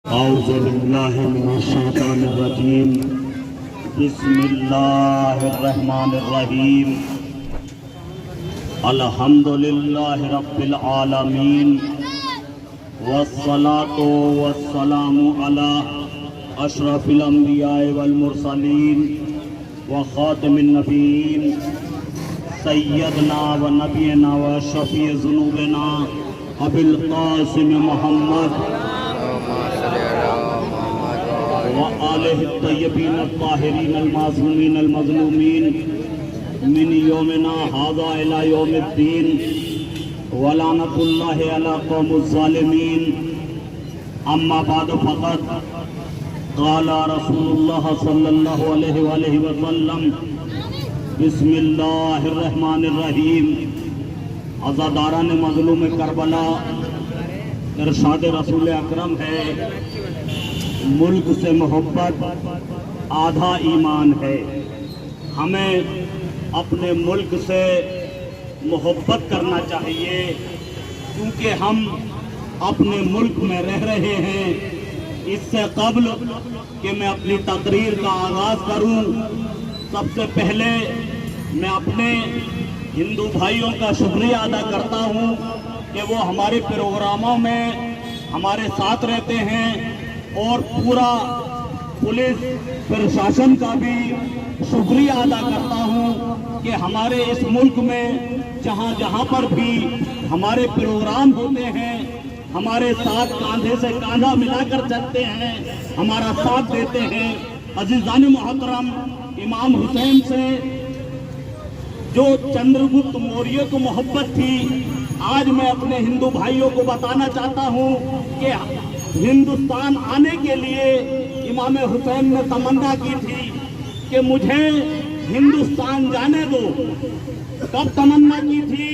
औज़ु बिल्लाहि मिनश्शैतानिर्रजीम। बिस्मिल्लाहिर्रहमानिर्रहीम। अल्हम्दुलिल्लाहि रब्बिल आलमीन वस्सलातु वस्सलामु अला अशरफिल अंबिया'i वल मुरसलीन व खातिमिन नबीयीन सय्यदना व नबीना व शफी ज़ुनूबिना अबिल क़ासिम मोहम्मद व आलिहि तय्यबीन अत्ताहिरीन अल-मासूमीन अल-मज़लूमीन मिन यौमिना हाज़ा इला यौमिद्दीन व लानतुल्लाहि अला क़ौमिज़ ज़ालिमीन। अम्मा बाद फ़क़द क़ाला रसूलुल्लाह सल्लल्लाहु अलैहि वसल्लम बिस्मिल्लाहिर्रहमानिर्रहीम। अज़ादारान मज़लूम करबला, इरशाद रसूल अकरम है, मुल्क से मोहब्बत आधा ईमान है। हमें अपने मुल्क से मोहब्बत करना चाहिए, क्योंकि हम अपने मुल्क में रह रहे हैं। इससे कबल कि मैं अपनी तकरीर का आगाज़ करूं, सबसे पहले मैं अपने हिंदू भाइयों का शुक्रिया अदा करता हूं कि वो हमारे प्रोग्रामों में हमारे साथ रहते हैं, और पूरा पुलिस प्रशासन का भी शुक्रिया अदा करता हूं कि हमारे इस मुल्क में जहां जहां पर भी हमारे प्रोग्राम होते हैं, हमारे साथ कांधे से कांधा मिलाकर चलते हैं, हमारा साथ देते हैं। अजीज़ान मोहतरम, इमाम हुसैन से जो चंद्रगुप्त मौर्य को मोहब्बत थी, आज मैं अपने हिंदू भाइयों को बताना चाहता हूं कि हिंदुस्तान आने के लिए इमाम हुसैन ने तमन्ना की थी कि मुझे हिंदुस्तान जाने दो। कब तमन्ना की थी?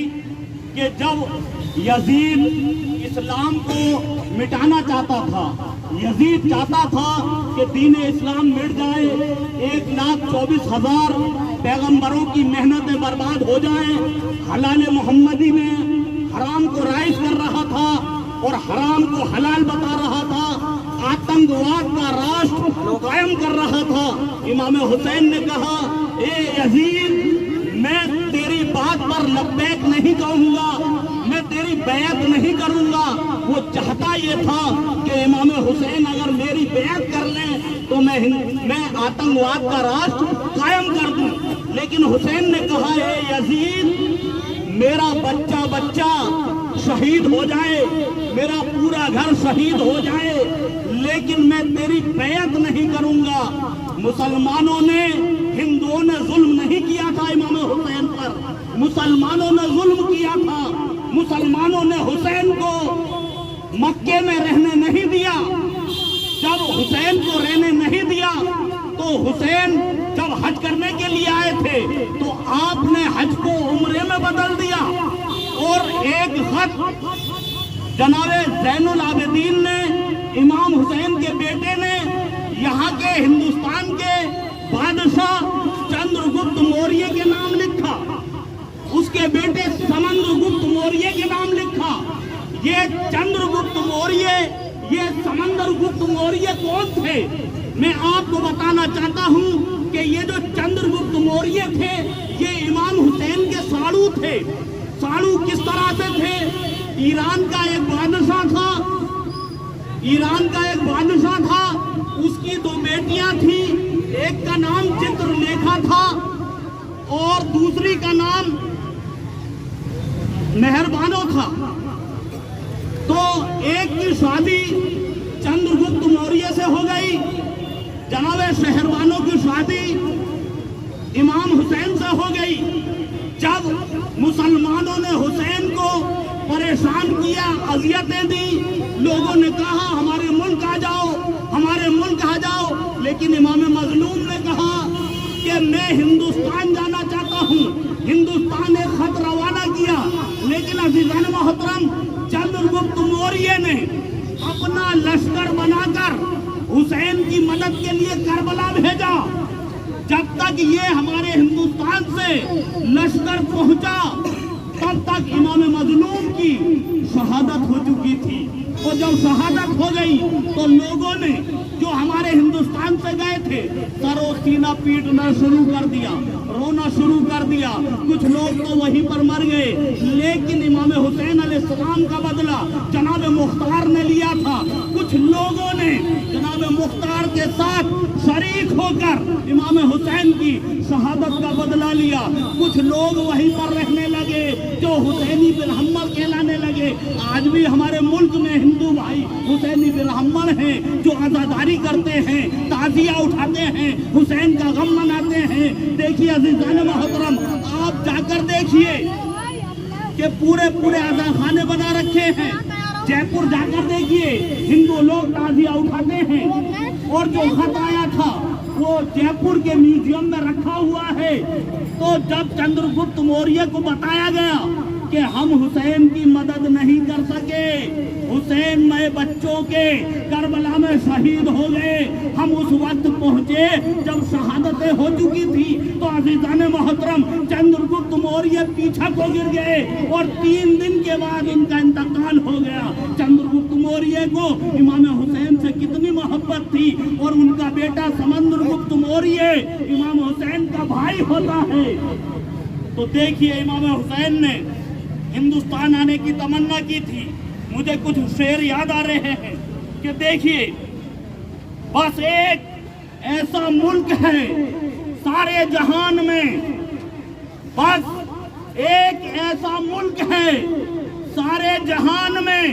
कि जब यजीद इस्लाम को मिटाना चाहता था। यजीद चाहता था कि दीन इस्लाम मिट जाए, 1,24,000 पैगंबरों की मेहनतें बर्बाद हो जाएं। हलाल मोहम्मदी में हराम को राइज कर रहा था और हराम को हलाल बता रहा था, आतंकवाद का राष्ट्र कायम कर रहा था। इमाम हुसैन ने कहा, ए यजीद, मैं तेरी बात पर लब्बैक नहीं कहूंगा, मैं तेरी बैत नहीं करूंगा। वो चाहता ये था कि इमाम हुसैन अगर मेरी बैत कर लें तो मैं आतंकवाद का राष्ट्र कायम कर दूं। लेकिन हुसैन ने कहा, ए यजीद, मेरा बच्चा बच्चा शहीद हो जाए, मेरा पूरा घर शहीद हो जाए, लेकिन मैं तेरी बैत नहीं करूंगा। मुसलमानों ने, हिंदुओं ने जुल्म नहीं किया था इमाम हुसैन पर, मुसलमानों ने जुल्म किया था। मुसलमानों ने हुसैन को मक्के में रहने नहीं दिया। जब हुसैन को रहने नहीं दिया तो हुसैन जब हज करने के लिए आए थे तो आपने हज को उम्रे में बदल दिया। और एक खत जनाबे ज़ैनुल आबिदीन ने, इमाम हुसैन के बेटे ने, यहाँ के हिंदुस्तान के बादशाह चंद्रगुप्त मौर्य के नाम लिखा, उसके बेटे समंद्रगुप्त मौर्य के नाम लिखा। ये चंद्रगुप्त मौर्य, ये समंद्रगुप्त मौर्य कौन थे? मैं आपको बताना चाहता हूँ कि ये जो चंद्रगुप्त मौर्य थे, ये इमाम हुसैन के साड़ू थे। साड़ू किस तरह से थे? ईरान का एक बादशाह था, उसकी 2 बेटियां थी। एक का नाम चित्रलेखा था और दूसरी का नाम मेहरबानो था। तो एक की शादी चंद्रगुप्त मौर्य से हो गई, जनाबे शहरबानो की शादी इमाम हुसैन से हो गई। जब मुसलमानों ने हुसैन को परेशान किया, अजियतें दी, लोगों ने कहा हमारे मुल्क आ जाओ, हमारे मुल्क आ जाओ, लेकिन इमाम मजलूम ने कहा कि मैं हिंदुस्तान जाना चाहता हूँ। हिंदुस्तान एक खत रवाना किया, लेकिन अज़ीज़ान मोहतरम, चंद्रगुप्त मौर्य ने अपना लश्कर बनाकर हुसैन की मदद के लिए करबला भेजा। जब तक ये हमारे हिंदुस्तान से लश्कर पहुंचा, तब तक इमाम मजलूम की शहादत हो चुकी थी। और जब शहादत हो गई तो लोगों ने जो हमारे हिंदुस्तान से गए थे सरो सीना पीटना शुरू कर दिया, रोना शुरू कर दिया। कुछ लोग तो वहीं पर मर गए, लेकिन इमाम हुसैन अलैहिस्सलाम का बदला जनाब मुख्तार ने लिया था। कुछ लोगों ने जनाब मुख्तार के साथ शरीक होकर इमाम हुसैन की शहादत का बदला लिया। कुछ लोग वहीं पर रहने लगे जो हुसैनी बिरहम्मल कहलाने लगे। आज भी हमारे मुल्क में हिंदू भाई हुसैनी बिरहम्मल हैं जो आजादारी करते हैं, ताजिया उठाते हैं, हुसैन का गम मनाते हैं। देखिए अज़ीज़ान मोहतरम, आप जाकर देखिए कि पूरे पूरे आज़ाखाने बना रखे हैं। जयपुर जाकर देखिए हिंदू लोग ताजिया उठाते हैं। और जो खत आया था वो जयपुर के म्यूजियम में रखा हुआ है। तो जब चंद्रगुप्त मौर्य को बताया गया कि हम हुसैन की मदद नहीं कर सके, हुसैन नए बच्चों के करबला में शहीद हो गए, हम उस वक्त पहुंचे जब शहादतें हो चुकी थी, तो अज़ीज़ान मोहतरम चंद्रगुप्त मौर्य पीछा को गिर गए और 3 दिन के बाद उनका इंतकाल हो गया। चंद्रगुप्त मौर्य को इमाम हुसैन से कितनी मोहब्बत थी और उनका बेटा समंद्रगुप्त मौर्य इमाम हुसैन का भाई होता है। तो देखिए इमाम हुसैन ने हिंदुस्तान आने की तमन्ना की थी। मुझे कुछ शेर याद आ रहे हैं कि देखिए, बस एक ऐसा मुल्क है सारे जहान में, बस एक ऐसा मुल्क है सारे जहान में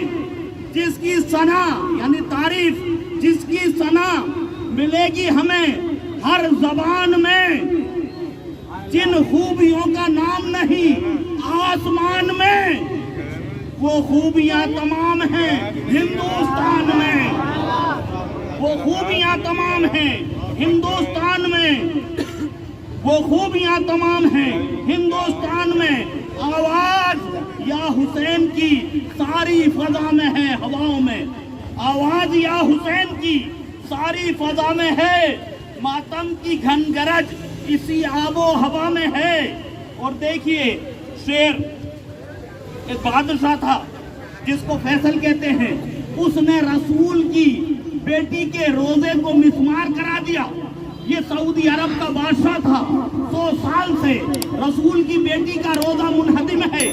जिसकी सना यानी तारीफ, जिसकी सना मिलेगी हमें हर जबान में, जिन खूबियों का नाम नहीं आसमान में, वो खूबियां तमाम हैं हिंदुस्तान में, वो खूबियां तमाम हैं हिंदुस्तान में, वो खूबियां तमाम हैं हिंदुस्तान में। आवाज या हुसैन की सारी फजा में है, हवाओं में आवाज या हुसैन की सारी फजा में है, मातम की घन गरज इसी आबो हवा में है। और देखिए शेर, एक बहादुर था जिसको फैसल कहते हैं, उसने रसूल की बेटी के रोजे को मिसमार करा दिया। ये सऊदी अरब का बादशाह था, 100 साल से रसूल की बेटी का रोजा मुनहदिम है,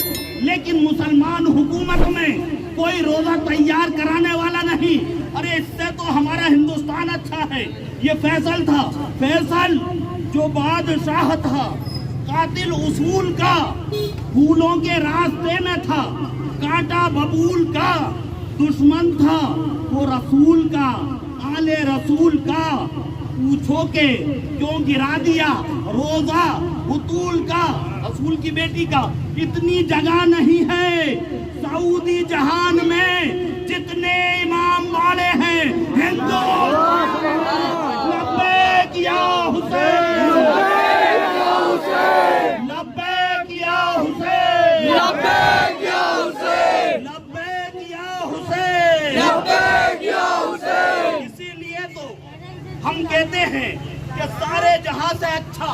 लेकिन मुसलमान हुकूमत में कोई रोजा तैयार कराने वाला नहीं। अरे इससे तो हमारा हिंदुस्तान अच्छा है। ये फैसल था, फैसल जो बादशाह था, कातिल उसूल का, फूलों के रास्ते में था, कांटा बबूल का दुश्मन था, वो रसूल का, आले रसूल का, पूछो के क्यों गिरा दिया रोजा बुतूल का, रसूल की बेटी का। इतनी जगह नहीं है सऊदी जहान में जितने इमाम वाले हैं हिंदू। लब्बैक या हुसैन, लब्बैक या हुसैन, लब्बैक या हुसैन, लब्बैक या हुसैन, लब्बैक या हुसैन। इसीलिए तो हम कहते हैं कि सारे जहां से अच्छा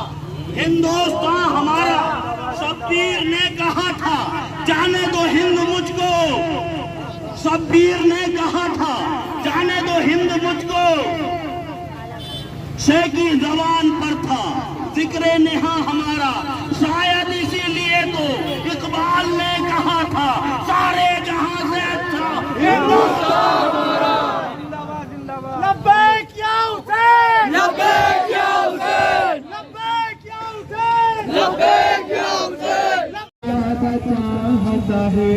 हिंदुस्तान हमारा। शब्बीर ने कहा था जाने दो हिंद मुझको, शब्बीर ने कहा था जाने दो हिंद मुझको, शेखी जबान पर था जिक्रे नेहा हमारा, शायद इसीलिए तो इकबाल ने कहा था सारे जहां से अच्छा हिंदुस्तान हमारा। लब्बैक या हुसैन, लब्बैक या हुसैन, लब्बैक या हुसैन, लब्बैक या हुसैन। चाहता है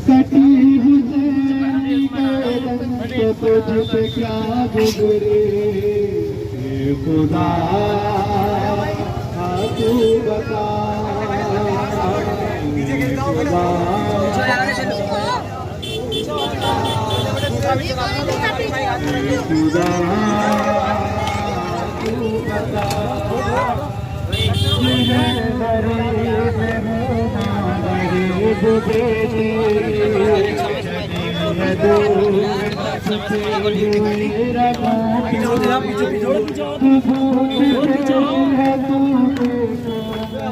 कटी हुसैन के तो तुझसे क्या गुजरे खुदा तू बता, खुदा तू बता,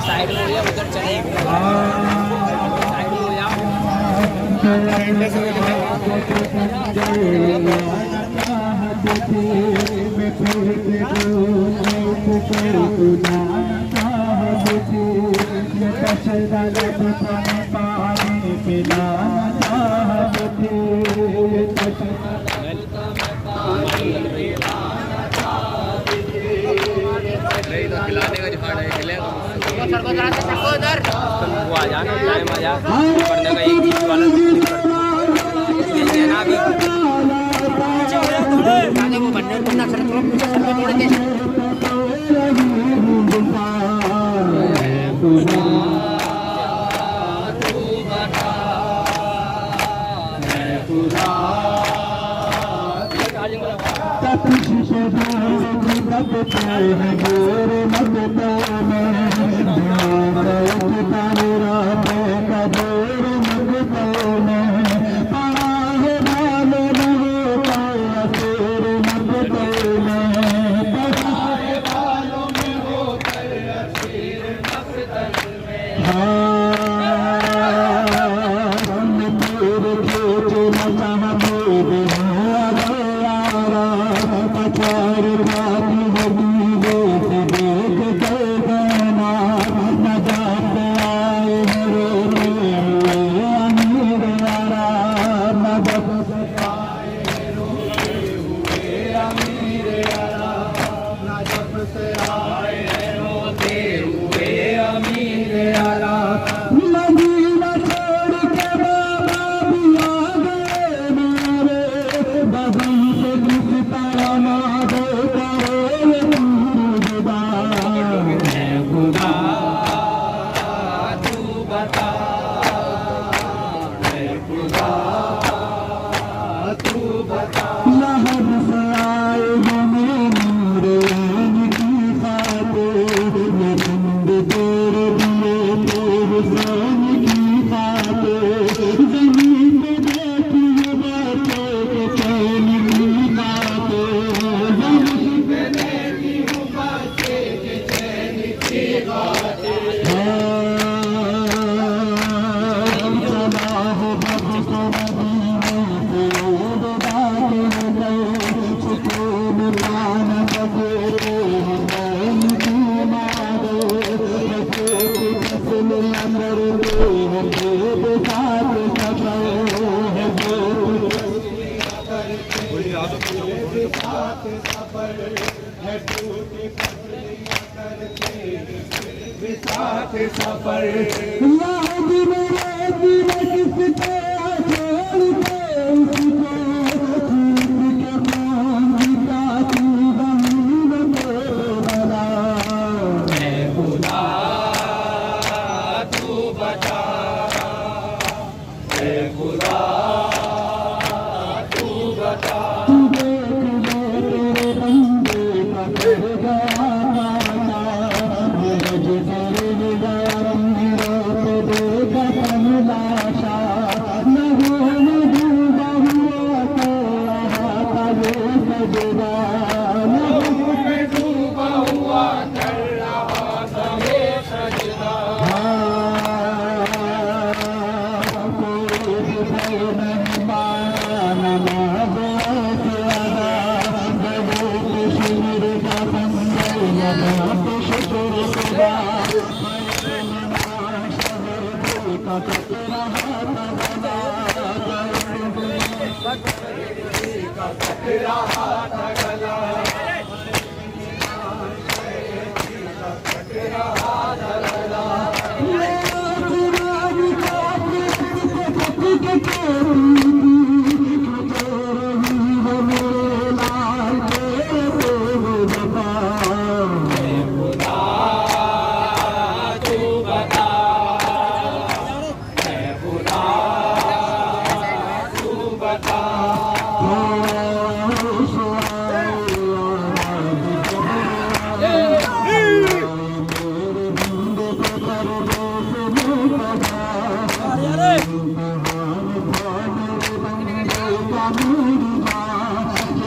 साइड में या उधर चले साइड में जाओ पानी पिला खिलाने का जुगाड़ है खिलेगा वो आ जाना टाइम आ जा पढ़ने का एक चीज वाला देना भी वो बनने को ना सर थोड़े देश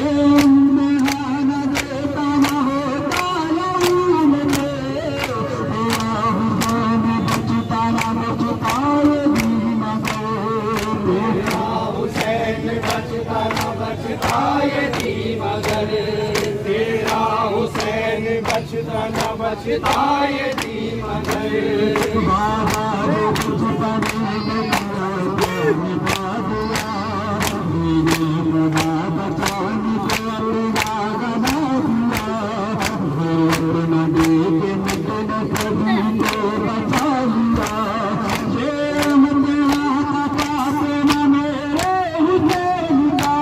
Oh ताये दी मगर बाबा रे कुछ पढ़ने निभा दिया मेरे बना बचाने को अल्लाह बना दिया भोर न देखे मुझे कभी को बचा लिया ये मदीना का फातिमा मेरे हुसैन का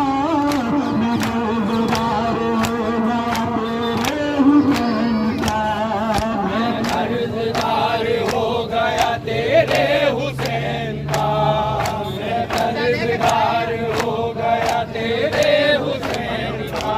मेरे दीदार हो गया तेरे हुसैन का मैं कर्जदार हो गया तेरे हुसैन का मैं कर्जदार हो गया तेरे हुसैन का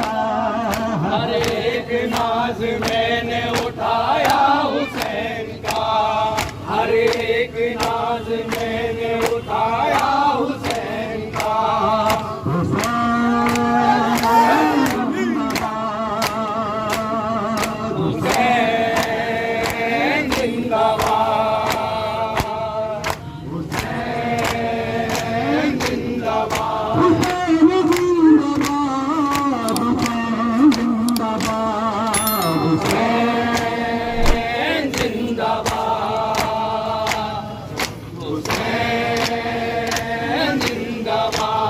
हर एक नाज मैंने उठाया हुसैन का हर एक नाज मैंने उठाया हुसैन का हुसैन जिंदाबाद हुसैन जिंदाबाद हुसैन जिंदाबाद हुसैन जिंदाबाद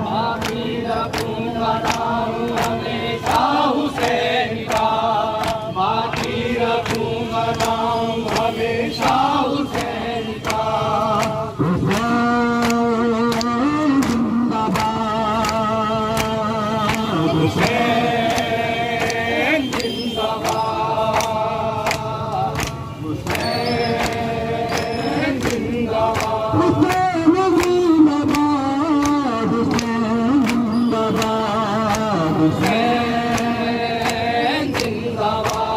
बाकी रखूंगा नाम हमेशा हुसैन का बाकी रखूंगा नाम हमेशा हुसैन का हुसैन जिंदाबाद हुसैन जिंदाबाद हुसैन जिंदाबाद हुसैन जिंदाबाद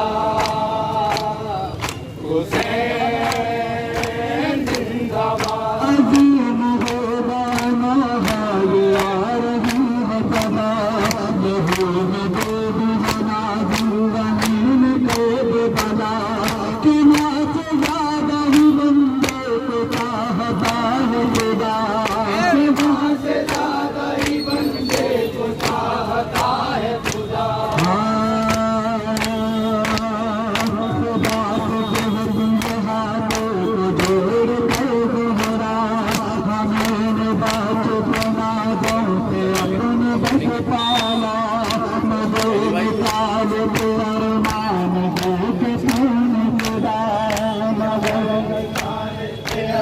से ज्यादा ही बंदे को चाहता है खुदा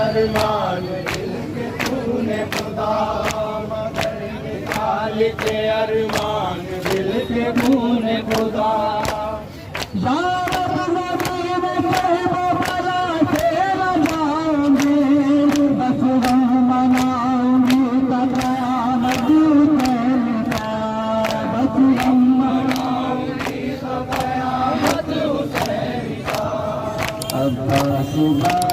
अरमान दिल के तूने खुदा मगर निकाल के अरमान दिल के तूने खुदा अब्बास